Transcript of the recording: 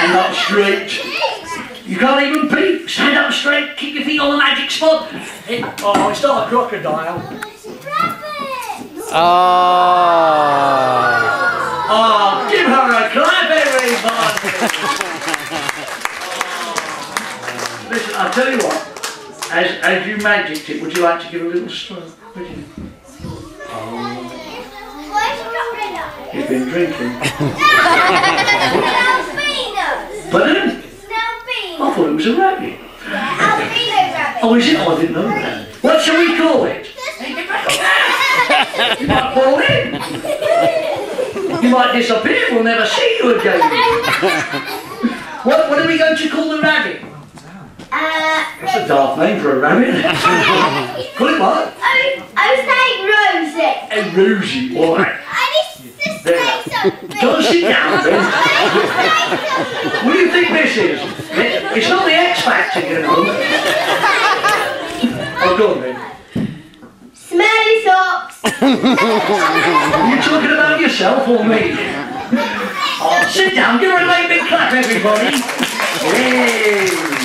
stand up straight. You can't even peep. Stand up straight. Keep your feet on the magic spot. Oh, it's not a crocodile. Oh, give her a clap, everybody. Listen, I'll tell you what. As you magicked it, would you like to give a little stroke? You've been drinking. Pardon? I thought it was a rabbit. Oh, is it? Oh, I didn't know that. What shall we call it? You might fall in. You might disappear. We'll never see you again. What are we going to call the rabbit? That's a daft name for a rabbit. Call it what? I was saying Rosie. A Rosie, why? Don't sit down, then. What do you think this is? It's not the X Factor, you know. Oh, go on then. Smelly socks. Are you talking about yourself or me? Oh, sit down, give her a late big clap, everybody. Yay.